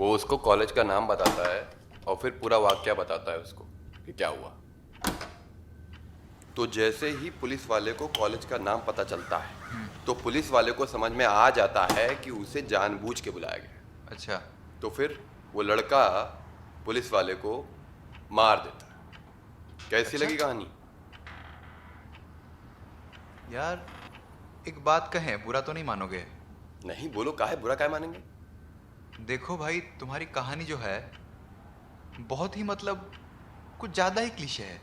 वो उसको कॉलेज का नाम बताता है और फिर पूरा वाकया बताता है उसको कि क्या हुआ। तो जैसे ही पुलिस वाले को कॉलेज का नाम पता चलता है तो पुलिस वाले को समझ में आ जाता है कि उसे जानबूझ के बुलाया गया। अच्छा। तो फिर वो लड़का पुलिस वाले को मार देता है। कैसी अच्छा? लगी कहानी? यार, एक बात कहें, बुरा तो नहीं मानोगे? नहीं बोलो, काहे बुरा काहे मानेंगे। देखो भाई, तुम्हारी कहानी जो है बहुत ही मतलब कुछ ज्यादा ही क्लीशे है।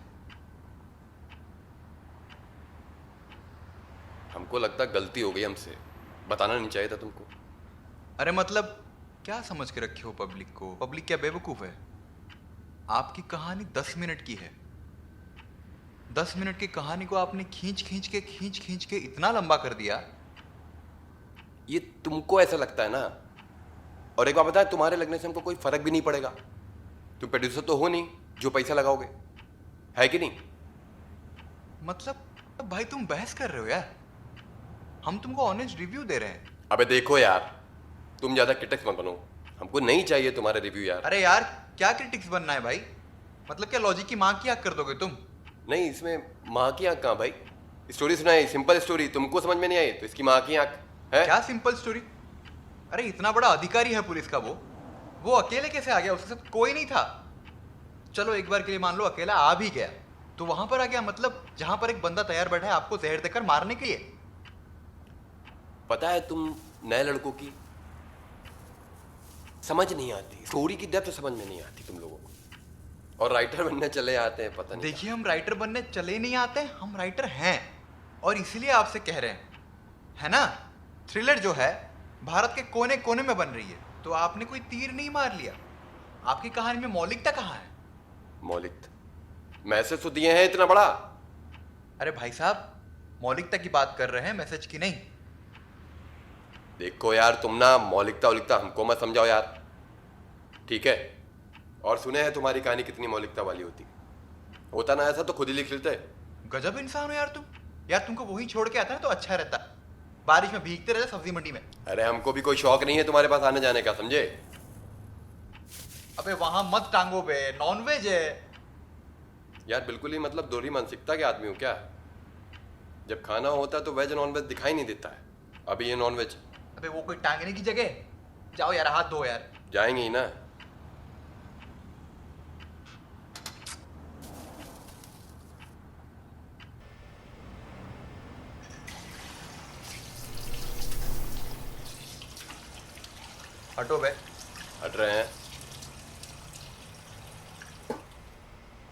हमको लगता गलती हो गई हमसे, बताना नहीं चाहिए था तुमको। अरे मतलब क्या समझ के रखे हो पब्लिक को? पब्लिक क्या बेवकूफ है? आपकी कहानी 10 मिनट की है। 10 मिनट की कहानी को आपने खींच खींच के इतना लंबा कर दिया। ये तुमको ऐसा लगता है ना। और एक बात बताए, तुम्हारे लगने से हमको कोई फर्क भी नहीं पड़ेगा। तुम प्रोड्यूसर तो हो नहीं जो पैसा लगाओगे, है कि नहीं? मतलब भाई तुम बहस कर रहे हो यार। हम तुमको ऑनेस्ट रिव्यू दे रहे हैं। अबे देखो यार, तुम ज्यादा क्रिटिक्स मत बनो। हमको नहीं चाहिए तुम्हारा रिव्यू यार। अरे यार, क्या क्रिटिक्स बनना है भाई? मतलब क्या लॉजिक की माँ की आग कर दोगे तुम? नहीं, इसमें माँ की आंख कहाँ भाई? स्टोरी सुनाई, सिंपल स्टोरी, तुमको समझ में नहीं आई तो इसकी माँ की आंख है। क्या सिंपल स्टोरी? अरे इतना बड़ा अधिकारी है पुलिस का वो अकेले कैसे आ गया? उसके साथ कोई नहीं था। चलो एक बार के लिए मान लो अकेला आ भी गया, तो वहां पर आ गया मतलब जहां पर एक बंदा तैयार बैठा है आपको जहर देकर मारने के लिए। पता है, तुम नए लड़कों की समझ नहीं आती, स्टोरी की डेप्थ समझ में नहीं आती तुम लोगों को, और राइटर बनने चले आते हैं पता नहीं देखिए, हम राइटर बनने चले नहीं आते, हम राइटर हैं और इसीलिए आपसे कह रहे हैं, है ना? थ्रिलर जो है भारत के कोने कोने में बन रही है, तो आपने कोई तीर नहीं मार लिया। आपकी कहानी में मौलिकता कहाँ है? कहाँ। मौलिक मैसेज तो दिए हैं इतना बड़ा। अरे भाई साहब, मौलिकता की बात कर रहे हैं, मैसेज की नहीं। देखो यार, तुम ना मौलिकता वौलिकता हमको मत समझाओ यार, ठीक है? और सुने हैं तुम्हारी कहानी कितनी मौलिकता वाली होती। होता ना ऐसा तो खुद ही लिख लेते। गजब इंसान हो यार तुम। यार तुमको वही छोड़ के आता ना तो अच्छा रहता। बारिश में भीगते रहते सब्जी मंडी में। अरे हमको भी कोई शौक नहीं है तुम्हारे पास आने जाने का, समझे? अबे वहां मत टांगो बे, नॉनवेज है। यार बिल्कुल ही मतलब दोहरी मानसिकता के आदमी हो क्या? जब खाना होता है तो वेज नॉन वेज दिखाई नहीं देता है, अभी ये नॉन वेज। अबे वो कोई टांगने की जगह? जाओ यार, हाथ धो यार। जाएंगे ही ना। हटो बे। हट रहे हैं।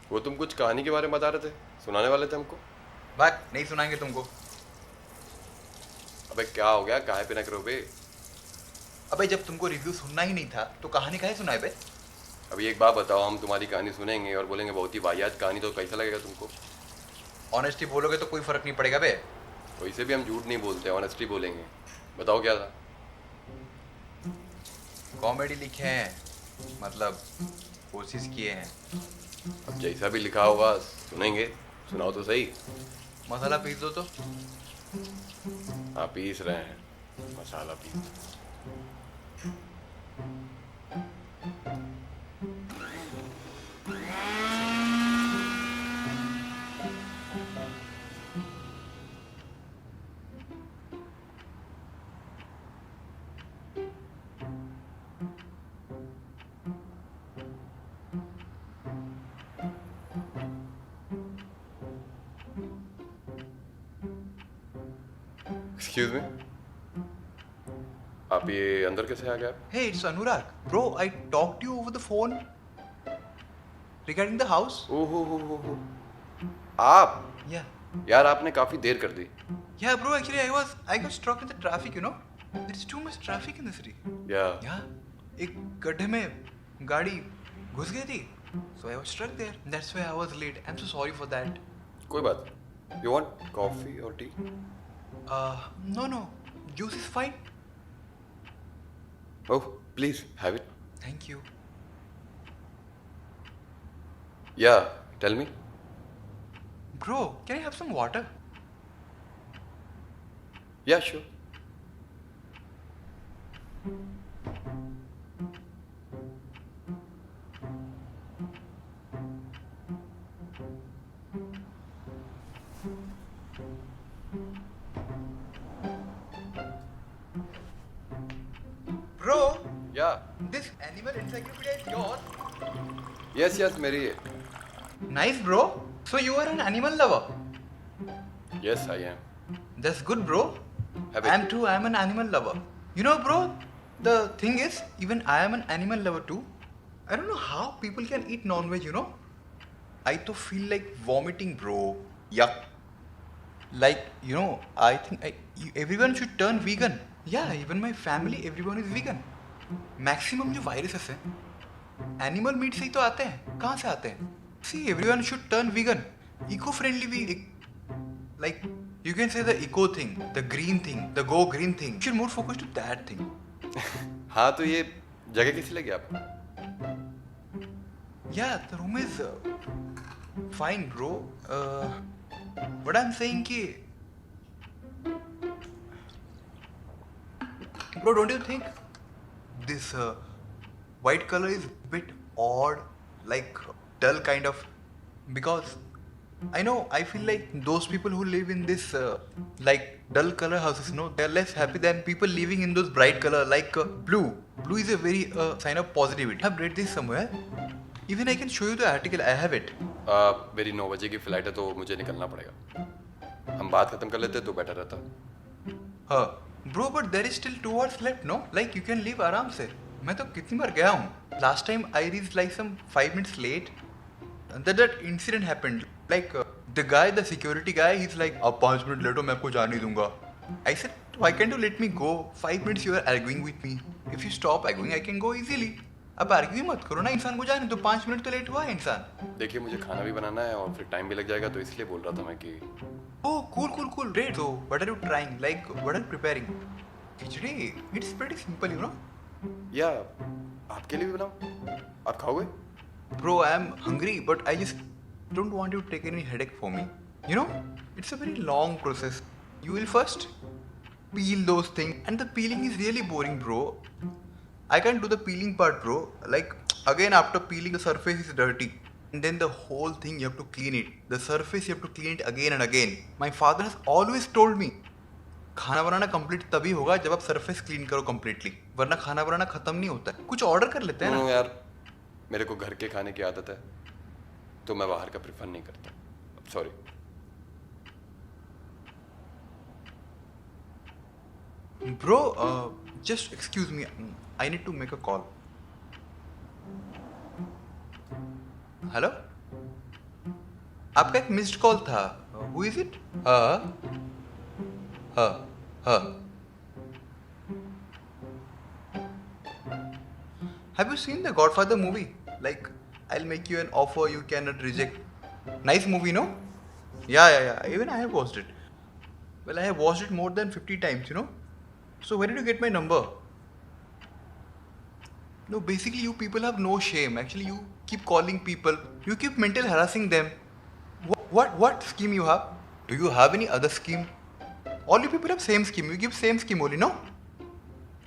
वो तुम कुछ कहानी के बारे में बता रहे थे, सुनाने वाले थे हमको। भाग, नहीं सुनाएंगे तुमको। अबे क्या हो गया, काहे पे नक रहे हो बे? अबे जब तुमको रिव्यू सुनना ही नहीं था तो कहानी काहे सुनाए बे? अभी एक बात बताओ, हम तुम्हारी कहानी सुनेंगे और बोलेंगे बहुत ही वाहियात कहानी, तो कैसा लगेगा तुमको? ऑनेस्टी बोलोगे तो कोई फर्क नहीं पड़ेगा बे। वैसे भी हम झूठ नहीं बोलते, ऑनेस्टली बोलेंगे। बताओ क्या था? कॉमेडी लिखे हैं, मतलब कोशिश किए हैं। अब जैसा भी लिखा होगा सुनेंगे। सुनाओ तो सही। मसाला पीस दो तो। हाँ, पीस रहे हैं मसाला, पीस। एक्सक्यूज मी, आप ये अंदर कैसे आ गए आप? Hey, it's Anurag. Bro, I talked to you over the phone regarding the house. ओहो, आप? Yeah. यार आपने काफी देर कर दी। Yeah, bro, actually I got stuck in the traffic, you know. There's too much traffic in the city. या Yeah. एक गड्ढे में गाड़ी घुस गई थी. So I was stuck there. That's why I was late. I'm so sorry for that. कोई बात। यू वांट कॉफी और tea? No. Juice is fine. Oh please have it. Thank you. Yeah tell me. Bro, can I have some water? Yeah sure. Bro, Yeah. this animal encyclopedia is yours. Yes, मेरी है. Nice, bro. So you are an animal lover. Yes, I am. That's good, bro. Have it. I am too. I am an animal lover. You know, bro, the thing is, even I am an animal lover too. I don't know how people can eat non-veg, you know? I to feel like vomiting, bro. Yuck. Like, you know, I think everyone should turn vegan. Yeah, even my family, everyone is vegan. Maximum जो viruses हैं, animal meat से ही तो आते हैं. कहाँ से आते हैं? See, everyone should turn vegan. Eco-friendly vegan. Like, you can say the eco thing, the green thing, the go green thing. You should more focus to that thing. हाँ तो ये जगह कैसी लगी आपको? Yeah, the room is fine, bro. But I'm saying कि bro, don't you think this white color is a bit odd, like dull kind of? Because I know, I feel like those people who live in this like dull color houses, no, they're less happy than people living in those bright color like blue. Blue is a very sign of positivity. I've read this somewhere. Even I can show you the article. I have it. मेरी 9 बजे की flight है तो मुझे निकलना पड़ेगा. हम बात खत्म कर लेते तो बेटर रहता. Bro, but there is still 2 hours left, no? Like you can leave आराम से. मैं तो कितनी बार गया हूँ. Last time I reached like some 5 minutes late. And then that incident happened. Like the guy, the security guy, he's like, अब 5 minute late हो मैं आपको जाने दूंगा. I said, why can't you let me go? 5 minutes you are arguing with me. If you stop arguing, I can go easily. अब argue मत करो ना, इंसान को जाने तो 5 मिनट तो लेट हुआ है इंसान. देखिए मुझे खाना भी बनाना है और फिर टाइम भी लग जाएगा तो इसलिए बोल रहा था मैं कि Oh, cool. Great. So, what are you trying? Like, what are you preparing? Khichdi. It's pretty simple, you know. या आपके लिए भी बनाऊं? आप खाओगे? Bro, I am hungry, but I just don't want you to take any headache for me. You know, it's a very long process. You will first peel those things, and the peeling is really boring, bro. I can't do the peeling part, bro. Like, again, after peeling, the surface is dirty. And then the whole thing, you have to clean it. The surface, you have to clean it again and again. My father has always told me, खाना बनाना complete तभी होगा जब आप surface clean करो completely, वरना खाना बनाना खत्म नहीं होता है. कुछ ऑर्डर कर लेते हैं ना. यार मेरे को घर के खाने की आदत है तो मैं बाहर का प्रेफर नहीं करता. Sorry. Bro, just excuse me. I need to make a call. Hello? आपका एक मिस्ड कॉल था. Who is it? Have you seen the Godfather movie? Like, I'll make you an offer you cannot reject. Nice movie, no? Yeah. Even I have watched it. Well, I have watched it more than 50 times, you know? So where did you get my number? No, basically you people have no shame. Actually, you keep calling people. You keep mental harassing them. What scheme you have? Do you have any other scheme? All you people have same scheme. You give same scheme only, no?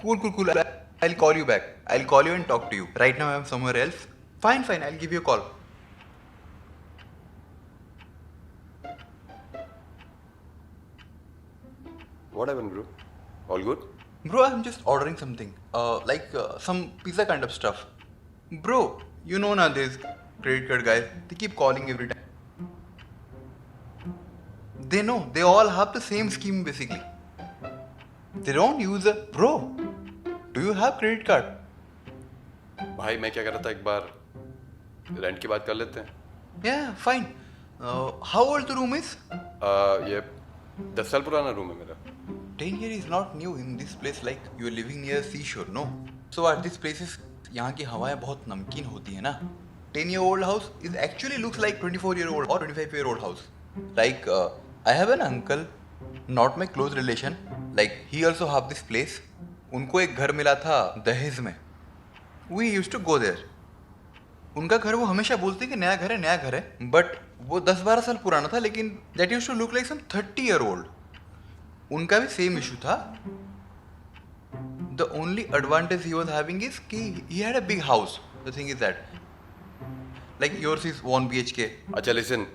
Cool. I'll call you back. I'll call you and talk to you. Right now I'm somewhere else. Fine. I'll give you a call. What happened, bro? All good? Bro, I'm just ordering something. Some pizza kind of stuff. Bro, you know now these credit card guys, they keep calling every time. They know, they all have the same scheme basically. They don't use a... Bro, do you have credit card? भाई मैं क्या कर रहा था, एक बार rent की बात कर लेते हैं. Yeah, fine. How old the room is? ये 10 साल पुराना रूम है मेरा. 10 years is not new in this place, like you're living near seashore, no? So at these places, यहाँ की हवाएं बहुत नमकीन होती है ना. 10-year-old house is actually looks like 24-year-old or 25-year-old house. Like I have an uncle, not my close relation. Like he also have this place. उनको एक घर मिला था दहेज में. We used to go there. उनका घर वो हमेशा बोलते कि नया घर है, बट वो 10-12 साल पुराना था, लेकिन that used to look like some 30-year-old. उनका भी सेम इशू था. The only advantage he was having is कि he had a big house. The thing is that like yours is 1 BHK. अच्छा लिसन,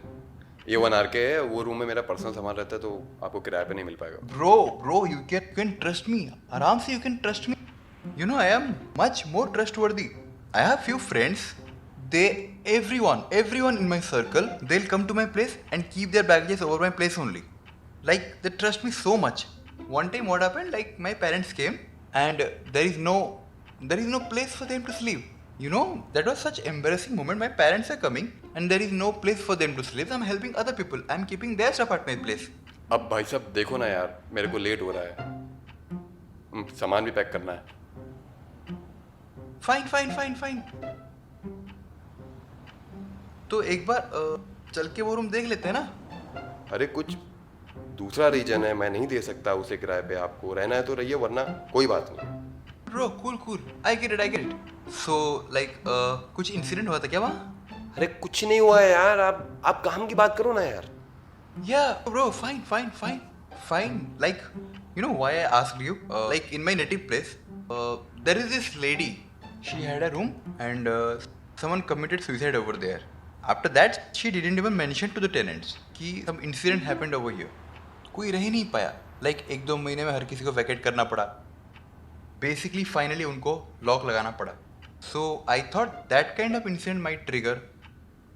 ये 1 RK है, वो room में मेरा पर्सनल सामान रहता है तो आपको किराए पे नहीं मिल पाएगा. Bro, you can trust me. आराम से you can trust me. You know, I am much more trustworthy. I have few friends. Everyone in my circle, they'll come to my place and keep their baggages over my place only. Like, they trust me so much. One time what happened, like my parents came and there is no place for them to sleep. You know, that was such embarrassing moment. My parents are coming and there is no place for them to sleep. I'm helping other people. I'm keeping their stuff at my place. अब भाई साहब देखो ना यार, मेरे को late हो रहा है, सामान भी पैक करना है. फाइन. तो एक बार चल के वो रूम देख लेते हैं ना. अरे कुछ दूसरा रीजन है, मैं नहीं दे सकता उसे किराए पे. आपको रहना है तो रहिए, वरना कोई बात नहीं. Bro, cool. I get it. So, like, कुछ इंसिडेंट हुआ था क्या वहाँ? अरे कुछ नहीं हुआ है यार, आप काम की बात करो ना यार. Yeah, bro, fine. Like, you know why I asked you? Like, in my native place, there is this lady. She had a room and someone committed suicide over there. After that, she didn't even mention to the tenants कि some incident happened over here. कोई रह ही नहीं पाया. Like, 1-2 महीने में हर किसी को वैकेट करना पड़ा. Basically, finally उनको लॉक लगाना पड़ा. So, I thought that kind of incident might trigger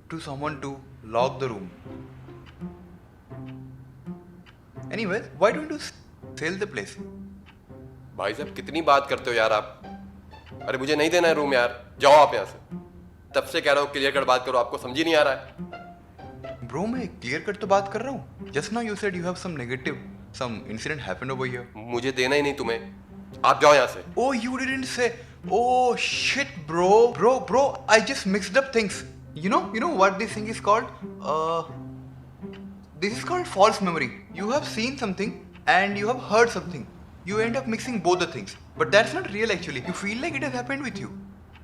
to someone to lock the room. Anyways, why don't you sell the place? भाई साहब कितनी बात करते हो यार आप. अरे मुझे नहीं देना है रूम यार, जाओ आप यहाँ से. तब से कह रहा हूँ क्लियर कट बात करो, आपको समझ ही नहीं आ रहा है. Bro, मैं clear cut तो बात कर रहा हूँ. Just now you said you have some incident happened over here. मुझे देना ही नहीं तुम्हें, आप जाओ यहाँ से. Oh, you didn't say. Oh shit, bro. I just mixed up things. You know what this thing is called? This is called false memory. You have seen something and you have heard something. You end up mixing both the things. But that's not real actually. You feel like it has happened with you.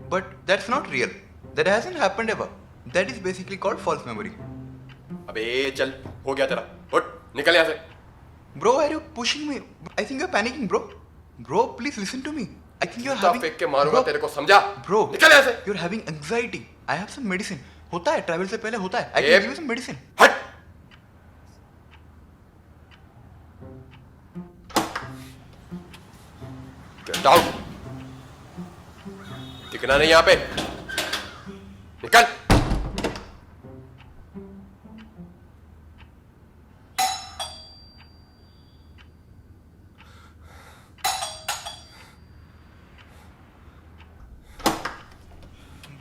But that's not real. That hasn't happened ever. That is basically called false memory. अबे चल, हो गया तेरा. उठ, निकल यहाँ से. Bro, why are you pushing me? I think you're panicking, bro. Bro, please listen to me. I think you're having. फेंक के मारूंगा तेरे को, समझा? Bro, निकल यहाँ से. You're having anxiety. I have some medicine. होता है, travel से पहले होता है. I can give you some medicine. हट. Get out. दिखना नहीं यहाँ पे. निकल.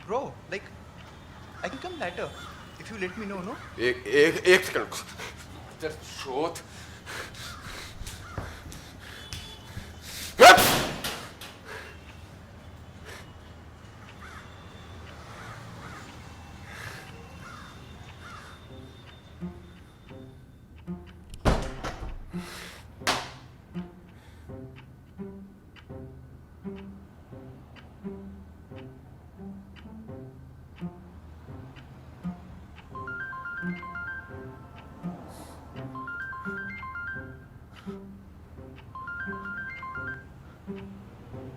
Bro, like, I can come later if you let me know, no? एक सेकंड. तेरा शोध.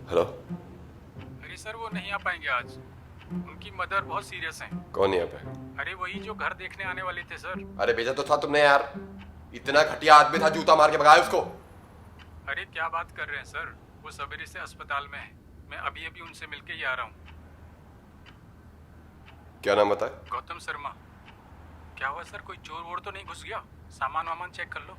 हेलो. अरे सर वो नहीं आ पाएंगे आज. उनकी मदर बहुत सीरियस हैं. कौन है यहाँ पे? अरे वही जो घर देखने आने वाले थे सर. अरे भेजा तो था तुमने यार. इतना घटिया आदमी था, जूता मार के भगाया उसको. अरे क्या बात कर रहे हैं सर, वो सवेरे से अस्पताल में है. मैं अभी उनसे मिलके ही आ रहा हूँ. क्या नाम बताए? गौतम शर्मा. क्या हुआ सर, कोई चोर वोर तो नहीं घुस गया? सामान वामान चेक कर लो.